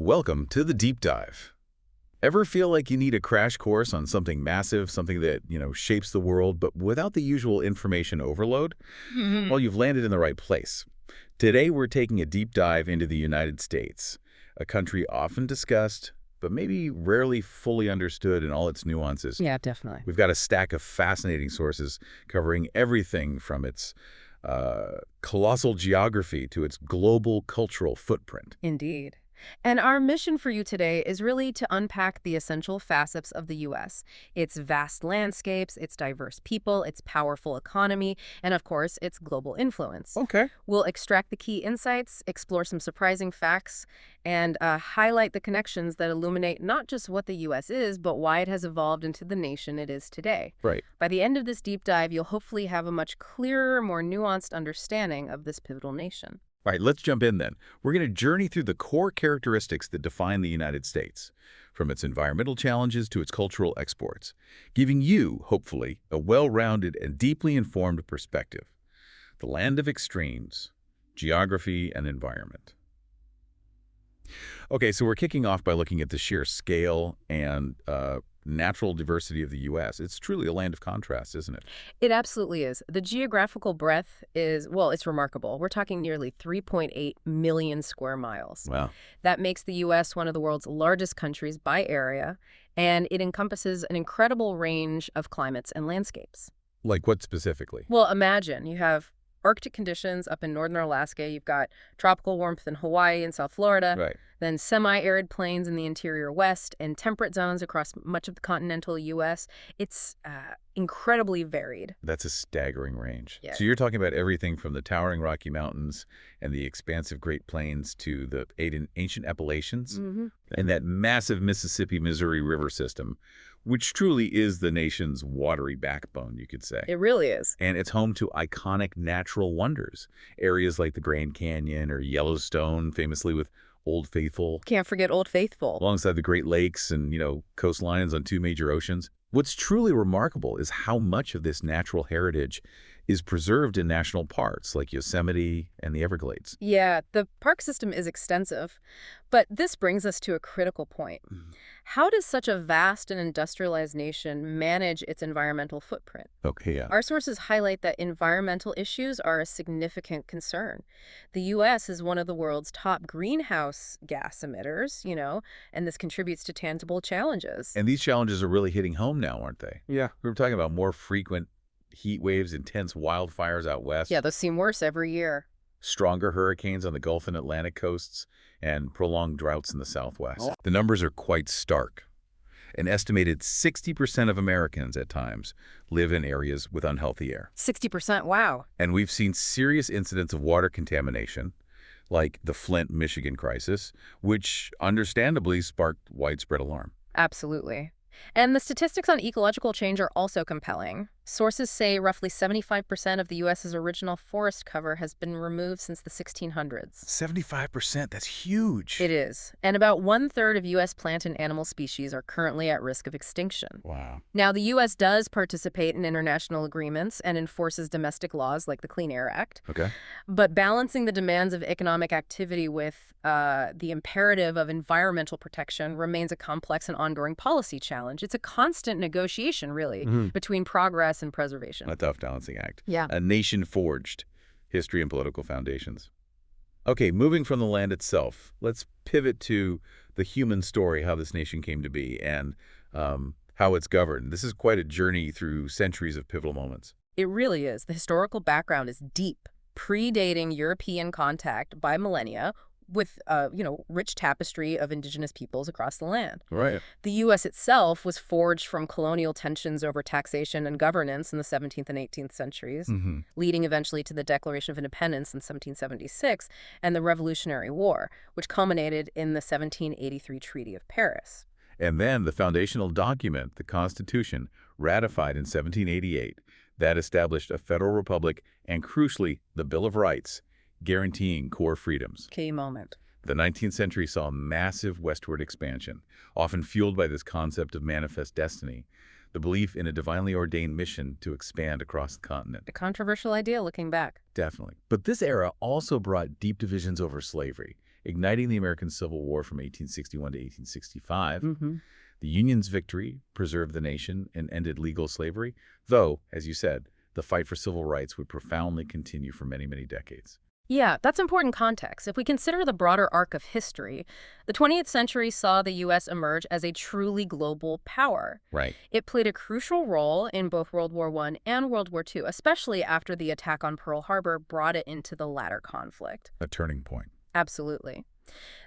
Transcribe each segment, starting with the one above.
Welcome to the deep dive. Ever feel like you need a crash course on something massive, something that, shapes the world, but without the usual information overload? Mhm. Well, you've landed in the right place. Today, we're taking a deep dive into the United States, a country often discussed, but maybe rarely fully understood in all its nuances. Yeah, definitely. We've got a stack of fascinating sources covering everything from its colossal geography to its global cultural footprint. Indeed. And our mission for you today is really to unpack the essential facets of the U.S. Its vast landscapes, its diverse people, its powerful economy, and of course, its global influence. Okay. We'll extract the key insights, explore some surprising facts, and highlight the connections that illuminate not just what the U.S. is, but why it has evolved into the nation it is today. Right. By the end of this deep dive, you'll hopefully have a much clearer, more nuanced understanding of this pivotal nation. All right, let's jump in then. We're going to journey through the core characteristics that define the United States, from its environmental challenges to its cultural exports, giving you, hopefully, a well-rounded and deeply informed perspective. The land of extremes, geography and environment. Okay, so we're kicking off by looking at the sheer scale and natural diversity of the U.S. It's truly a land of contrasts, isn't it? It absolutely is. The geographical breadth is, well, it's remarkable. We're talking nearly 3.8 million square miles. Wow. That makes the U.S. one of the world's largest countries by area, and it encompasses an incredible range of climates and landscapes. Like what specifically? Well, imagine you have Arctic conditions up in northern Alaska, you've got tropical warmth in Hawaii and South Florida, Right. then semi-arid plains in the interior west, and temperate zones across much of the continental U.S. It's incredibly varied. That's a staggering range. Yeah. So you're talking about everything from the towering Rocky Mountains and the expansive Great Plains to the ancient Appalachians and that massive Mississippi-Missouri River system, which truly is the nation's watery backbone, you could say. It really is. And it's home to iconic natural wonders, areas like the Grand Canyon or Yellowstone, famously with Old Faithful, Can't forget Old Faithful. alongside the Great Lakes and, coastlines on two major oceans. What's truly remarkable is how much of this natural heritage is preserved in national parks like Yosemite and the Everglades. Yeah, the park system is extensive, but this brings us to a critical point. How does such a vast and industrialized nation manage its environmental footprint? Okay, yeah. Our sources highlight that environmental issues are a significant concern. The U.S. is one of the world's top greenhouse gas emitters, and this contributes to tangible challenges. And these challenges are really hitting home now, aren't they? Yeah. We were talking about more frequent heat waves, intense wildfires out west, Yeah, those seem worse every year. stronger hurricanes on the Gulf and Atlantic coasts, and prolonged droughts in the Southwest. Oh. The numbers are quite stark. An estimated 60% of Americans at times live in areas with unhealthy air. 60%, wow. And we've seen serious incidents of water contamination, like the Flint, Michigan crisis, which understandably sparked widespread alarm. Absolutely. And the statistics on ecological change are also compelling. Sources say roughly 75% of the U.S.'s original forest cover has been removed since the 1600s. 75%, that's huge. It is. And about one-third of U.S. plant and animal species are currently at risk of extinction. Wow. Now, the U.S. does participate in international agreements and enforces domestic laws like the Clean Air Act. Okay. But balancing the demands of economic activity with the imperative of environmental protection remains a complex and ongoing policy challenge. It's a constant negotiation, really, between progress and preservation. A tough balancing act. Yeah. A nation forged, history and political foundations. Okay, moving from the land itself, let's pivot to the human story, how this nation came to be, and how it's governed. This is quite a journey through centuries of pivotal moments. It really is. The historical background is deep, predating European contact by millennia with, rich tapestry of indigenous peoples across the land. Right. The U.S. itself was forged from colonial tensions over taxation and governance in the 17th and 18th centuries, leading eventually to the Declaration of Independence in 1776 and the Revolutionary War, which culminated in the 1783 Treaty of Paris. And then the foundational document, the Constitution, ratified in 1788, that established a federal republic and, crucially, the Bill of Rights, guaranteeing core freedoms. Key moment. The 19th century saw massive westward expansion, often fueled by this concept of manifest destiny, the belief in a divinely ordained mission to expand across the continent. A controversial idea looking back. Definitely. But this era also brought deep divisions over slavery igniting the American Civil War from 1861 to 1865. Mm-hmm. The Union's victory preserved the nation and ended legal slavery, though, as you said, the fight for civil rights would profoundly continue for many, many decades. Yeah, that's important context. If we consider the broader arc of history, the 20th century saw the U.S. emerge as a truly global power. Right. It played a crucial role in both World War I and World War II, especially after the attack on Pearl Harbor brought it into the latter conflict. A turning point. Absolutely.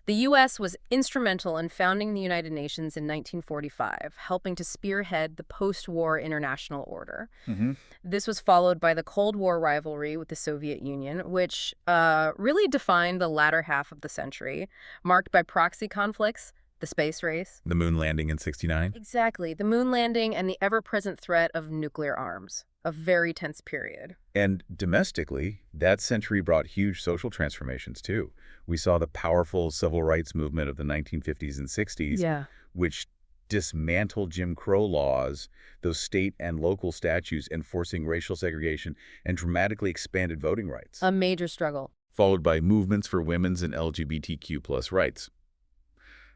The U.S. was instrumental in founding the United Nations in 1945, helping to spearhead the post-war international order. Mm-hmm. This was followed by the Cold War rivalry with the Soviet Union, which really defined the latter half of the century, marked by proxy conflicts, the space race. The moon landing in '69? Exactly, the moon landing and the ever-present threat of nuclear arms. A very tense period. And domestically, that century brought huge social transformations, too. We saw the powerful civil rights movement of the 1950s and 60s, which dismantled Jim Crow laws, those state and local statutes enforcing racial segregation, and dramatically expanded voting rights. A major struggle. Followed by movements for women's and LGBTQ+ rights.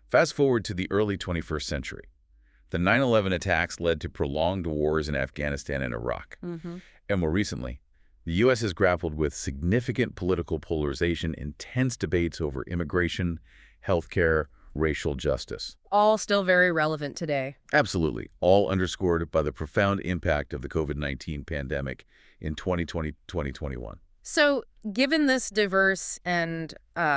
Fast forward to the early 21st century. The 9/11 attacks led to prolonged wars in Afghanistan and Iraq. Mm-hmm. And more recently, the U.S. has grappled with significant political polarization, intense debates over immigration, healthcare, racial justice. All still very relevant today. Absolutely, all underscored by the profound impact of the COVID-19 pandemic in 2020-2021. So, given this diverse and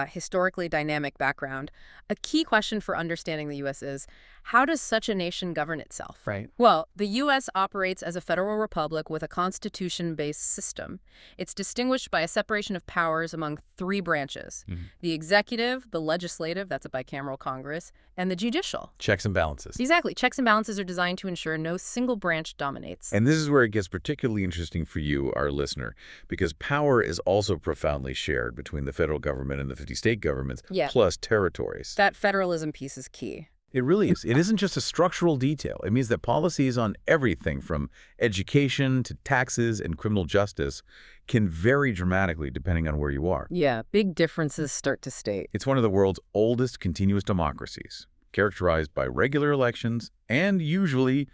historically dynamic background, a key question for understanding the U.S. is, how does such a nation govern itself? Right. Well, the U.S. operates as a federal republic with a constitution-based system. It's distinguished by a separation of powers among three branches: the executive, the legislative, that's a bicameral Congress, and the judicial. Checks and balances. Exactly. Checks and balances are designed to ensure no single branch dominates. And this is where it gets particularly interesting for you, our listener, because power is also profoundly shared between the federal government and the 50 state governments, plus territories. That federalism piece is key. It really is. It isn't just a structural detail. It means that policies on everything from education to taxes and criminal justice can vary dramatically depending on where you are. Yeah, big differences start to state. It's one of the world's oldest continuous democracies, characterized by regular elections and usually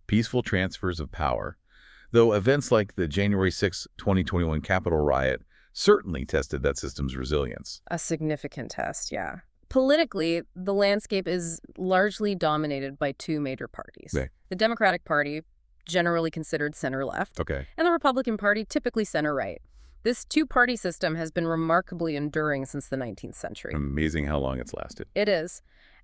peaceful transfers of power, though events like the January 6, 2021 Capitol riot certainly tested that system's resilience. A significant test, yeah. Politically, the landscape is largely dominated by two major parties. Right. The Democratic Party, generally considered center-left, and the Republican Party, typically center-right. This two-party system has been remarkably enduring since the 19th century. Amazing how long it's lasted. It is.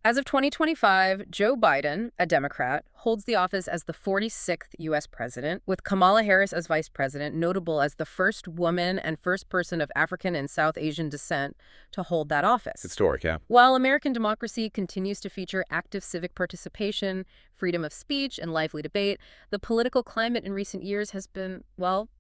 As of 2025, Joe Biden, a Democrat, holds the office as the 46th U.S. president, with Kamala Harris as vice president, notable as the first woman and first person of African and South Asian descent to hold that office. Historic, yeah. While American democracy continues to feature active civic participation, freedom of speech, and lively debate, the political climate in recent years has been, well,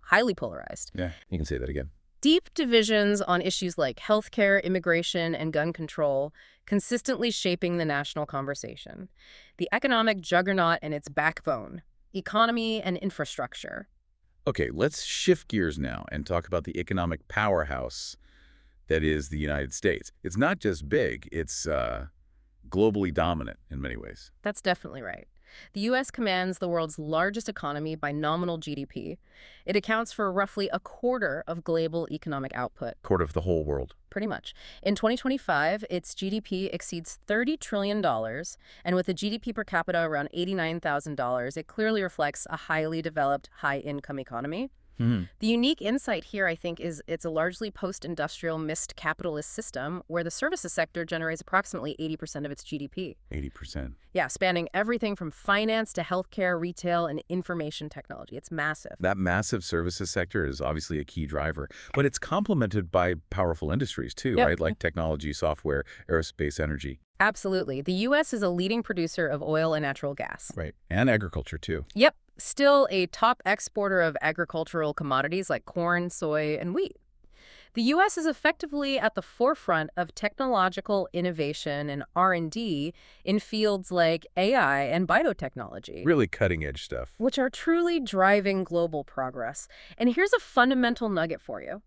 highly polarized. Yeah, you can say that again. Deep divisions on issues like healthcare, immigration, and gun control consistently shaping the national conversation. The economic juggernaut and its backbone, economy and infrastructure. Okay, let's shift gears now and talk about the economic powerhouse that is the United States. It's not just big, it's globally dominant in many ways. That's definitely right. The U.S. commands the world's largest economy by nominal GDP. It accounts for roughly a quarter of global economic output. Quarter of the whole world. Pretty much. In 2025, its GDP exceeds $30 trillion, and with a GDP per capita around $89,000, it clearly reflects a highly developed, high-income economy. The unique insight here, I think, is it's a largely post-industrial mixed capitalist system where the services sector generates approximately 80% of its GDP. 80%. Yeah, spanning everything from finance to healthcare, retail, and information technology. It's massive. That massive services sector is obviously a key driver, but it's complemented by powerful industries too, right? Like technology, software, aerospace, energy. Absolutely. The U.S. is a leading producer of oil and natural gas. Right. And agriculture too. Yep. Still a top exporter of agricultural commodities like corn, soy, and wheat. The U.S. is effectively at the forefront of technological innovation and R&D in fields like AI and biotechnology. Really cutting-edge stuff. Which are truly driving global progress. And here's a fundamental nugget for you.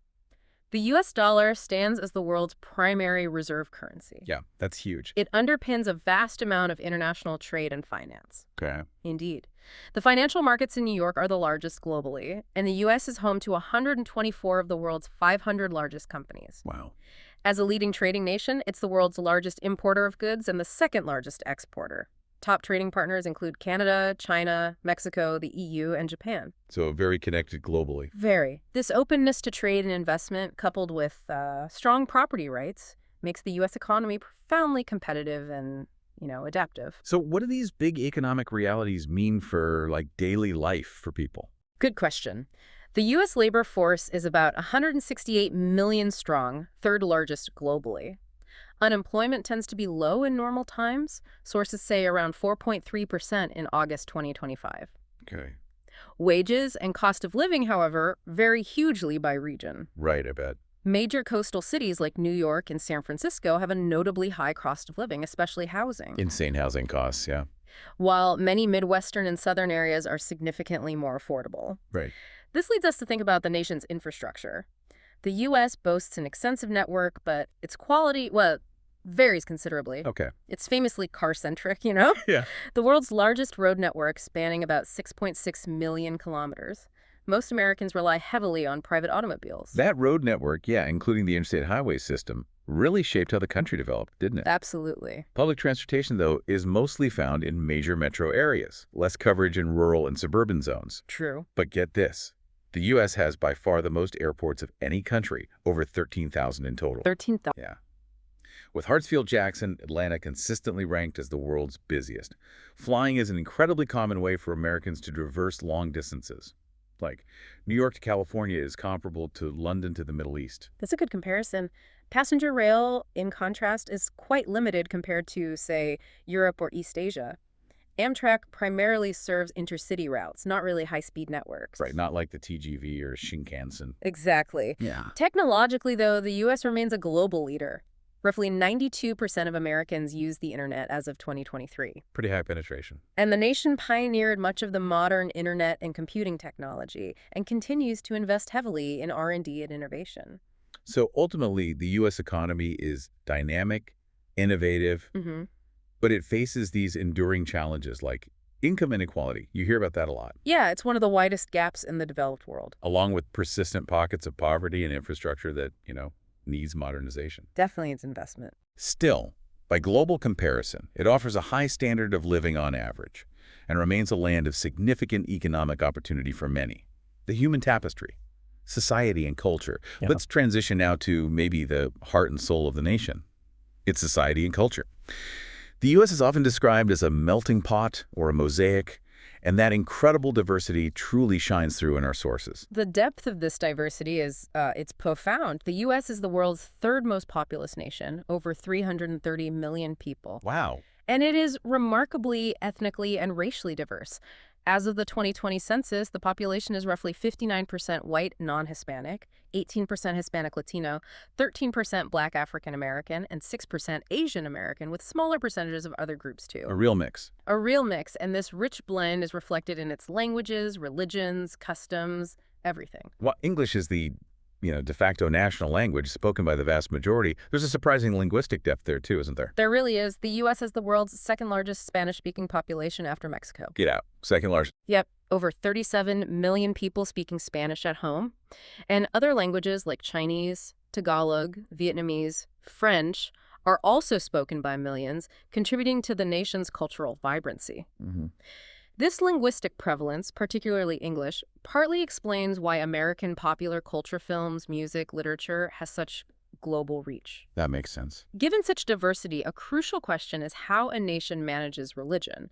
The U.S. dollar stands as the world's primary reserve currency. Yeah, that's huge. It underpins a vast amount of international trade and finance. Okay. Indeed. The financial markets in New York are the largest globally, and the U.S. is home to 124 of the world's 500 largest companies. Wow. As a leading trading nation, it's the world's largest importer of goods and the second largest exporter. Top trading partners include Canada, China, Mexico, the EU, and Japan. So very connected globally. Very. This openness to trade and investment, coupled with strong property rights, makes the U.S. economy profoundly competitive and, adaptive. So what do these big economic realities mean for, like, daily life for people? Good question. The U.S. labor force is about 168 million strong, third largest globally. Unemployment tends to be low in normal times. Sources say around 4.3% in August 2025. Okay. Wages and cost of living, however, vary hugely by region. Right, I bet. Major coastal cities like New York and San Francisco have a notably high cost of living, especially housing. Insane housing costs, yeah. While many Midwestern and Southern areas are significantly more affordable. Right. This leads us to think about the nation's infrastructure. The U.S. boasts an extensive network, but its quality, varies considerably. Okay. It's famously car-centric, Yeah. The world's largest road network spanning about 6.6 million kilometers. Most Americans rely heavily on private automobiles. That road network, yeah, including the interstate highway system, really shaped how the country developed, didn't it? Absolutely. Public transportation, though, is mostly found in major metro areas, less coverage in rural and suburban zones. True. But get this. The U.S. has by far the most airports of any country, over 13,000 in total. 13,000. Yeah. With Hartsfield-Jackson, Atlanta consistently ranked as the world's busiest. Flying is an incredibly common way for Americans to traverse long distances. Like, New York to California is comparable to London to the Middle East. That's a good comparison. Passenger rail, in contrast, is quite limited compared to, say, Europe or East Asia. Amtrak primarily serves intercity routes, not really high-speed networks. Right, not like the TGV or Shinkansen. Exactly. Yeah. Technologically, though, the U.S. remains a global leader. Roughly 92% of Americans use the internet as of 2023. Pretty high penetration. And the nation pioneered much of the modern internet and computing technology and continues to invest heavily in R&D and innovation. So ultimately, the U.S. economy is dynamic, innovative, but it faces these enduring challenges like income inequality. You hear about that a lot. Yeah, it's one of the widest gaps in the developed world. Along with persistent pockets of poverty and infrastructure that, needs modernization. Definitely its investment. Still, by global comparison, it offers a high standard of living on average and remains a land of significant economic opportunity for many. The human tapestry, society and culture. Yeah. Let's transition now to maybe the heart and soul of the nation. It's society and culture. The U.S. is often described as a melting pot or a mosaic, and that incredible diversity truly shines through in our sources. The depth of this diversity is it's profound. The U.S. is the world's third most populous nation, over 330 million people. Wow. And it is remarkably ethnically and racially diverse. As of the 2020 census, the population is roughly 59% white, non-Hispanic, 18% Hispanic Latino, 13% Black African American, and 6% Asian American, with smaller percentages of other groups too. A real mix. A real mix, and this rich blend is reflected in its languages, religions, customs, everything. Well, English is the de facto national language spoken by the vast majority. There's a surprising linguistic depth there too, isn't there? There really is. The U.S. has the world's second largest Spanish-speaking population after Mexico. Get out. Second largest. Yep, over 37 million people speaking Spanish at home. And other languages like Chinese, Tagalog, Vietnamese, French are also spoken by millions, contributing to the nation's cultural vibrancy. This linguistic prevalence, particularly English, partly explains why American popular culture films, music, literature has such global reach. That makes sense. Given such diversity, a crucial question is how a nation manages religion.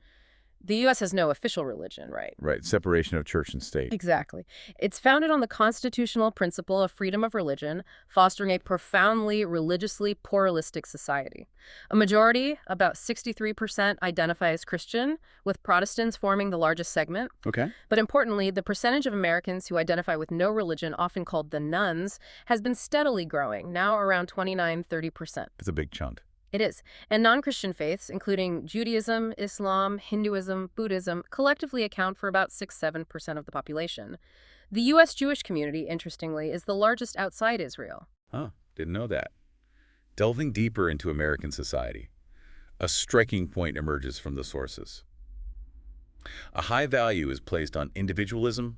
The U.S. has no official religion, right? Right. Separation of church and state. Exactly. It's founded on the constitutional principle of freedom of religion, fostering a profoundly religiously pluralistic society. A majority, about 63%, identify as Christian, with Protestants forming the largest segment. Okay. But importantly, the percentage of Americans who identify with no religion, often called the nones, has been steadily growing, now around 29–30%. It's a big chunk. It is. And non-Christian faiths, including Judaism, Islam, Hinduism, Buddhism, collectively account for about 6–7% of the population. The U.S. Jewish community, interestingly, is the largest outside Israel. Huh, didn't know that. Delving deeper into American society, a striking point emerges from the sources. A high value is placed on individualism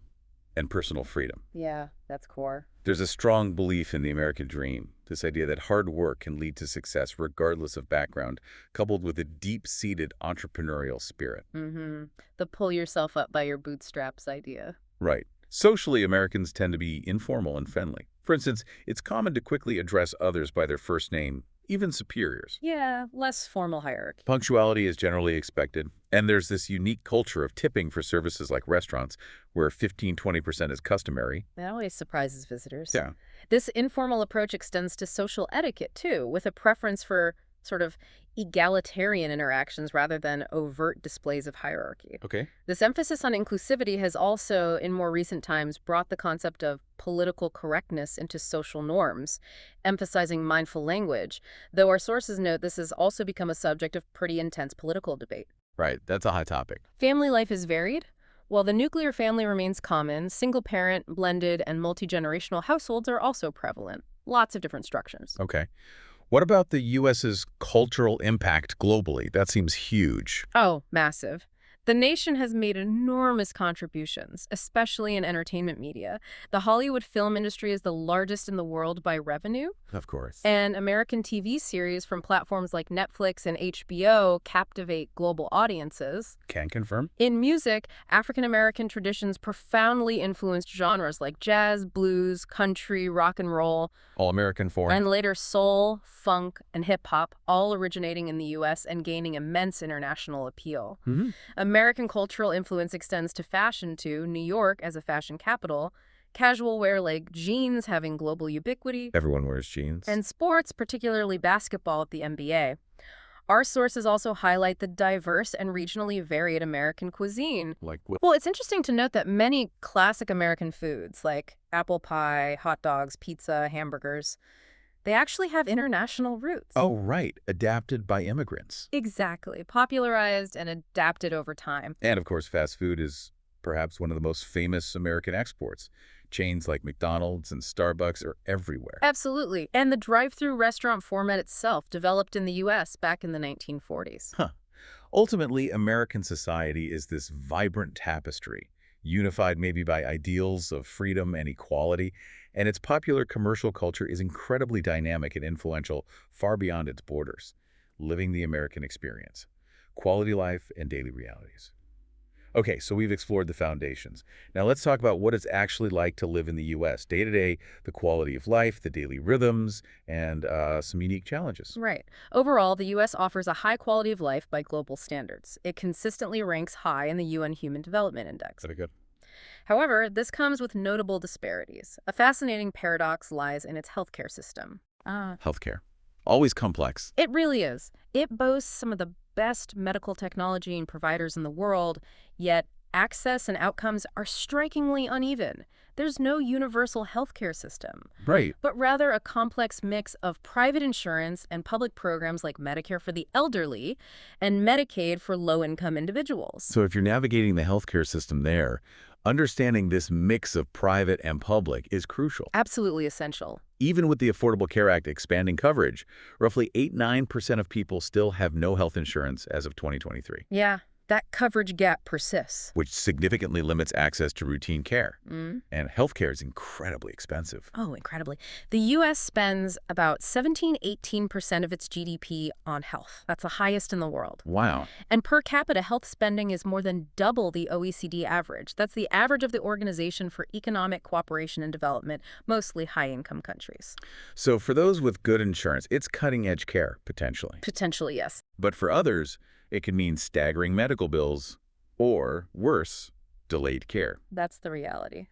and personal freedom. Yeah, that's core. There's a strong belief in the American dream, this idea that hard work can lead to success regardless of background, coupled with a deep-seated entrepreneurial spirit. The pull yourself up by your bootstraps idea. Right. Socially, Americans tend to be informal and friendly. For instance, it's common to quickly address others by their first name, even superiors. Yeah, less formal hierarchy. Punctuality is generally expected, and there's this unique culture of tipping for services like restaurants, where 15–20% is customary. That always surprises visitors. Yeah. This informal approach extends to social etiquette, too, with a preference for sort of egalitarian interactions rather than overt displays of hierarchy. Okay. This emphasis on inclusivity has also, in more recent times, brought the concept of political correctness into social norms, emphasizing mindful language, though our sources note this has also become a subject of pretty intense political debate. Right, that's a hot topic. Family life is varied. While the nuclear family remains common, single-parent, blended, and multi-generational households are also prevalent. Lots of different structures. Okay. What about the U.S.'s cultural impact globally? That seems huge. Oh, massive. The nation has made enormous contributions, especially in entertainment media. The Hollywood film industry is the largest in the world by revenue. Of course. And American TV series from platforms like Netflix and HBO captivate global audiences. Can confirm. In music, African-American traditions profoundly influenced genres like jazz, blues, country, rock and roll, All American foreign. and later soul, funk, and hip-hop, all originating in the U.S. and gaining immense international appeal. American cultural influence extends to fashion too, New York as a fashion capital, casual wear like jeans having global ubiquity, Everyone wears jeans. and sports, particularly basketball at the NBA. Our sources also highlight the diverse and regionally varied American cuisine. like what? Well, it's interesting to note that many classic American foods, like apple pie, hot dogs, pizza, hamburgers, they actually have international roots. Oh, right. Adapted by immigrants. Exactly. Popularized and adapted over time. And, of course, fast food is perhaps one of the most famous American exports. Chains like McDonald's and Starbucks are everywhere. Absolutely. And the drive-through restaurant format itself developed in the U.S. back in the 1940s. Ultimately, American society is this vibrant tapestry, unified maybe by ideals of freedom and equality, and its popular commercial culture is incredibly dynamic and influential far beyond its borders, living the American experience, quality life, and daily realities. Okay, so we've explored the foundations. Now let's talk about what it's actually like to live in the U.S. Day-to-day, the quality of life, the daily rhythms, and some unique challenges. Right. Overall, the U.S. offers a high quality of life by global standards. It consistently ranks high in the UN Human Development Index. Very good. However, this comes with notable disparities. A fascinating paradox lies in its healthcare system. Healthcare. Always complex. It really is. It boasts some of the best medical technology and providers in the world, yet access and outcomes are strikingly uneven. There's no universal healthcare system, Right. but rather a complex mix of private insurance and public programs like Medicare for the elderly and Medicaid for low-income individuals. So if you're navigating the healthcare system there, understanding this mix of private and public is crucial. Absolutely essential. Even with the Affordable Care Act expanding coverage, roughly 8–9% of people still have no health insurance as of 2023. Yeah, that coverage gap persists. Which significantly limits access to routine care. And healthcare is incredibly expensive. Oh, incredibly. The U.S. spends about 17–18% of its GDP on health. That's the highest in the world. Wow. And per capita health spending is more than double the OECD average. That's the average of the Organization for Economic Cooperation and Development, mostly high-income countries. So for those with good insurance, it's cutting-edge care, potentially. Potentially, yes. But for others, it could mean staggering medical bills or, worse, delayed care. That's the reality.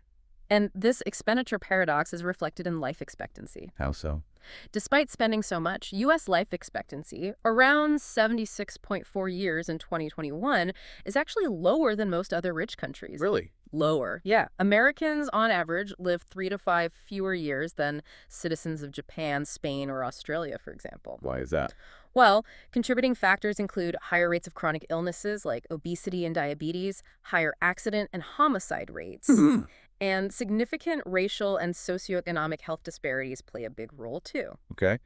And this expenditure paradox is reflected in life expectancy. How so? Despite spending so much, U.S. life expectancy, around 76.4 years in 2021, is actually lower than most other rich countries. Really? Lower. Yeah. Americans, on average, live 3 to 5 fewer years than citizens of Japan, Spain, or Australia, for example. Why is that? Well, contributing factors include higher rates of chronic illnesses like obesity and diabetes, higher accident and homicide rates, And significant racial and socioeconomic health disparities play a big role, too. Okay.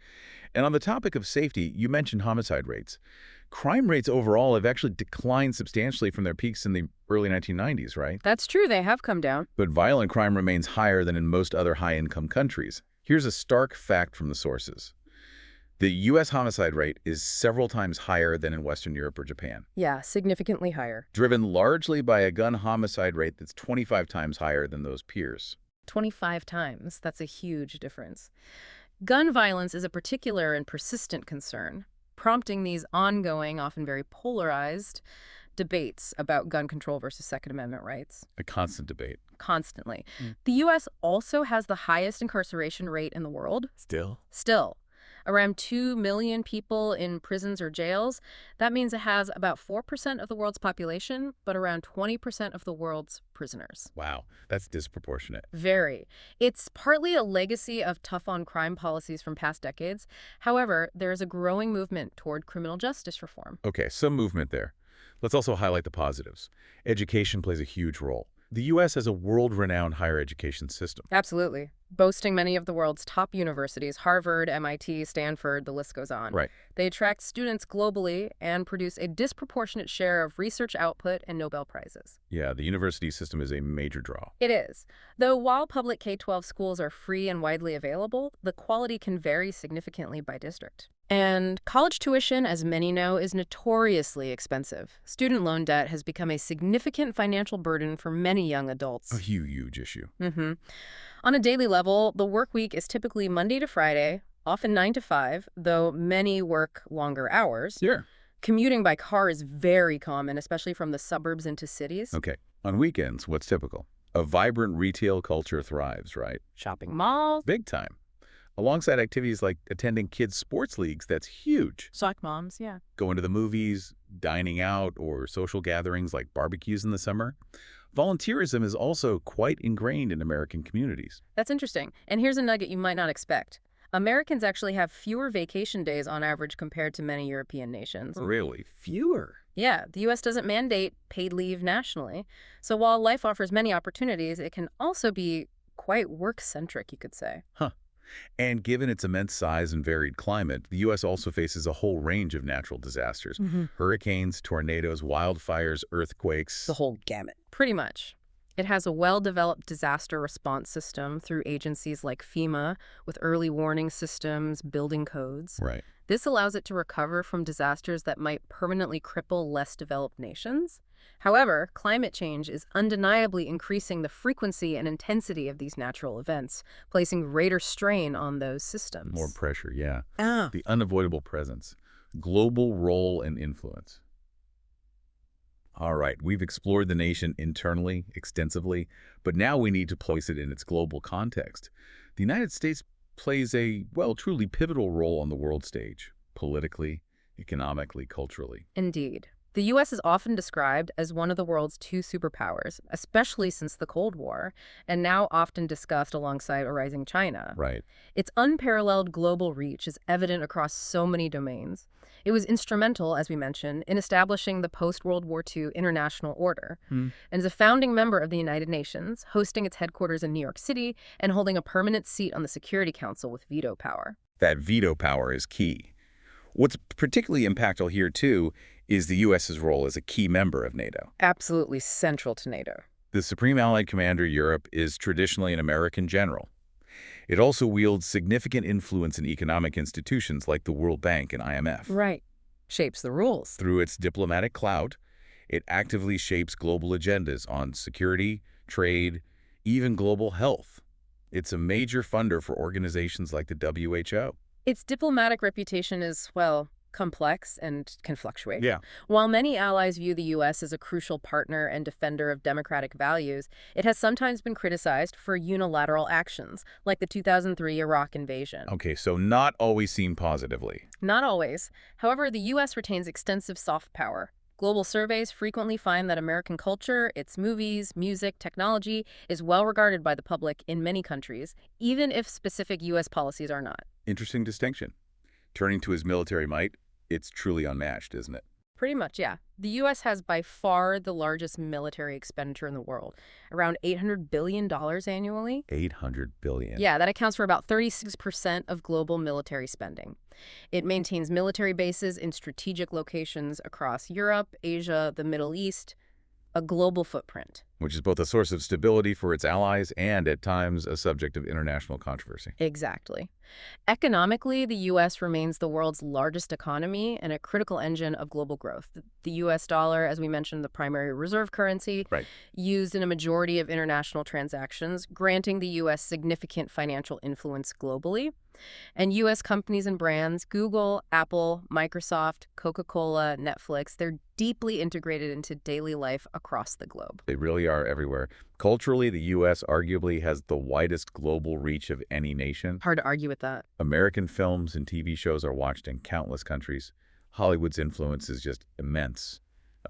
And on the topic of safety, you mentioned homicide rates. Crime rates overall have actually declined substantially from their peaks in the early 1990s, right? That's true, they have come down. But violent crime remains higher than in most other high-income countries. Here's a stark fact from the sources. The U.S. homicide rate is several times higher than in Western Europe or Japan, Yeah, significantly higher. driven largely by a gun homicide rate that's 25 times higher than those peers. 25 times. That's a huge difference. Gun violence is a particular and persistent concern, prompting these ongoing, often very polarized, debates about gun control versus Second Amendment rights. A constant debate. Constantly. The U.S. also has the highest incarceration rate in the world. Still. Around 2 million people in prisons or jails. That means it has about 4% of the world's population, but around 20% of the world's prisoners. Wow, that's disproportionate. Very. It's partly a legacy of tough-on-crime policies from past decades. However, there is a growing movement toward criminal justice reform. Okay, some movement there. Let's also highlight the positives. Education plays a huge role. The U.S. has a world-renowned higher education system. Absolutely. Boasting many of the world's top universities, Harvard, MIT, Stanford, the list goes on. Right. They attract students globally and produce a disproportionate share of research output and Nobel Prizes. Yeah, the university system is a major draw. It is. Though while public K-12 schools are free and widely available, the quality can vary significantly by district. And college tuition, as many know, is notoriously expensive. Student loan debt has become a significant financial burden for many young adults. A huge issue. On a daily level, the work week is typically Monday to Friday, often 9 to 5, though many work longer hours. Sure. Commuting by car is very common, especially from the suburbs into cities. Okay. On weekends, what's typical? A vibrant retail culture thrives, right? Shopping malls. Big time. Alongside activities like attending kids' sports leagues, that's huge. Sock moms, yeah. Going to the movies, dining out, or social gatherings like barbecues in the summer. Volunteerism is also quite ingrained in American communities. That's interesting. And here's a nugget you might not expect. Americans actually have fewer vacation days on average compared to many European nations. Really? Fewer? Yeah, the U.S. doesn't mandate paid leave nationally. So while life offers many opportunities, it can also be quite work-centric, you could say. Huh. And given its immense size and varied climate, the U.S. also faces a whole range of natural disasters. Hurricanes, tornadoes, wildfires, earthquakes. The whole gamut. Pretty much. It has a well-developed disaster response system through agencies like FEMA, with early warning systems, building codes. Right. This allows it to recover from disasters that might permanently cripple less developed nations. However, climate change is undeniably increasing the frequency and intensity of these natural events, placing greater strain on those systems. More pressure, yeah. The unavoidable presence. Global role and influence. All right, we've explored the nation internally, extensively, but now we need to place it in its global context. The United States plays a, well, truly pivotal role on the world stage, politically, economically, culturally. Indeed. The U.S. is often described as one of the world's two superpowers, especially since the Cold War, and now often discussed alongside a rising China. Right. Its unparalleled global reach is evident across so many domains. It was instrumental, as we mentioned, in establishing the post-World War II international order, and is a founding member of the United Nations, hosting its headquarters in New York City and holding a permanent seat on the Security Council with veto power. That veto power is key. What's particularly impactful here, too, is the U.S.'s role as a key member of NATO. Absolutely central to NATO. The Supreme Allied Commander Europe is traditionally an American general. It also wields significant influence in economic institutions like the World Bank and IMF. Right. Shapes the rules. Through its diplomatic clout, it actively shapes global agendas on security, trade, even global health. It's a major funder for organizations like the WHO. Its diplomatic reputation is, well, complex and can fluctuate. Yeah. While many allies view the U.S. as a crucial partner and defender of democratic values, it has sometimes been criticized for unilateral actions, like the 2003 Iraq invasion. Okay, so not always seen positively. Not always. However, the U.S. retains extensive soft power. Global surveys frequently find that American culture, its movies, music, technology, is well regarded by the public in many countries, even if specific U.S. policies are not. Interesting distinction. Turning to his military might, it's truly unmatched, isn't it? Pretty much, yeah. The U.S. has by far the largest military expenditure in the world, around $800 billion annually. 800 billion. Yeah, that accounts for about 36% of global military spending. It maintains military bases in strategic locations across Europe, Asia, the Middle East, a global footprint. Which is both a source of stability for its allies and, at times, a subject of international controversy. Exactly. Economically, the U.S. remains the world's largest economy and a critical engine of global growth. The U.S. dollar, as we mentioned, the primary reserve currency, Right. used in a majority of international transactions, granting the U.S. significant financial influence globally. And U.S. companies and brands, Google, Apple, Microsoft, Coca-Cola, Netflix, they're deeply integrated into daily life across the globe. They really are everywhere. Culturally, the U.S. arguably has the widest global reach of any nation. Hard to argue with that. American films and TV shows are watched in countless countries. Hollywood's influence is just immense.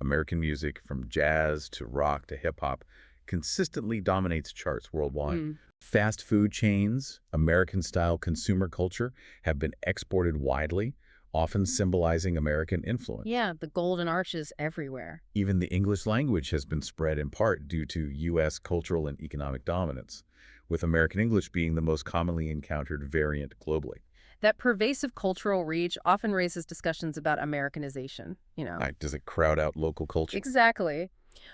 American music, from jazz to rock to hip-hop, consistently dominates charts worldwide. Mm. Fast food chains, American-style consumer culture, have been exported widely, often symbolizing American influence. Yeah, the golden arches everywhere. Even the English language has been spread in part due to U.S. cultural and economic dominance, with American English being the most commonly encountered variant globally. That pervasive cultural reach often raises discussions about Americanization. Does it crowd out local culture? Exactly.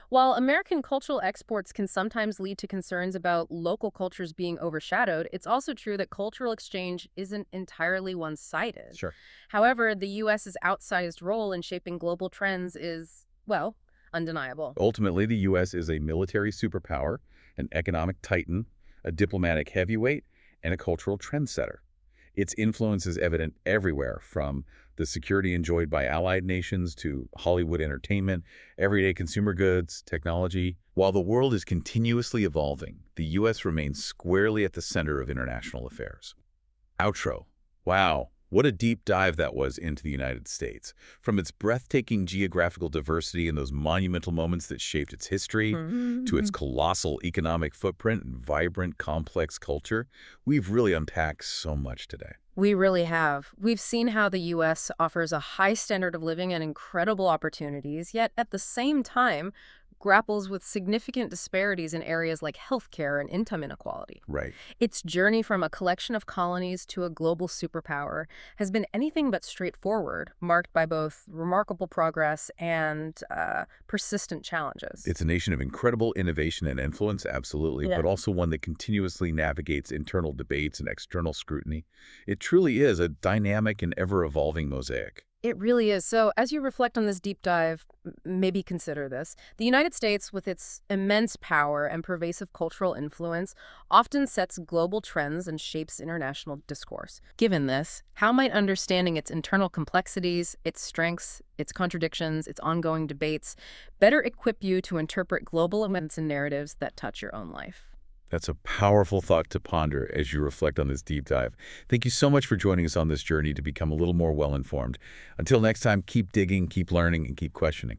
While American cultural exports can sometimes lead to concerns about local cultures being overshadowed, it's also true that cultural exchange isn't entirely one-sided. Sure. However, the U.S.'s outsized role in shaping global trends is, well, undeniable. Ultimately, the U.S. is a military superpower, an economic titan, a diplomatic heavyweight, and a cultural trendsetter. Its influence is evident everywhere, from the security enjoyed by allied nations to Hollywood entertainment, everyday consumer goods, technology. While the world is continuously evolving, the U.S. remains squarely at the center of international affairs. Outro. Wow, what a deep dive that was into the United States. From its breathtaking geographical diversity and those monumental moments that shaped its history, to its colossal economic footprint and vibrant, complex culture, we've really unpacked so much today. We really have. We've seen how the U.S. offers a high standard of living and incredible opportunities, yet at the same time grapples with significant disparities in areas like healthcare and income inequality. Right. Its journey from a collection of colonies to a global superpower has been anything but straightforward, marked by both remarkable progress and persistent challenges. It's a nation of incredible innovation and influence, absolutely, Yeah. but also one that continuously navigates internal debates and external scrutiny. It truly is a dynamic and ever-evolving mosaic. It really is. So as you reflect on this deep dive, maybe consider this. The United States, with its immense power and pervasive cultural influence, often sets global trends and shapes international discourse. Given this, how might understanding its internal complexities, its strengths, its contradictions, its ongoing debates, better equip you to interpret global events and narratives that touch your own life? That's a powerful thought to ponder as you reflect on this deep dive. Thank you so much for joining us on this journey to become a little more well-informed. Until next time, keep digging, keep learning, and keep questioning.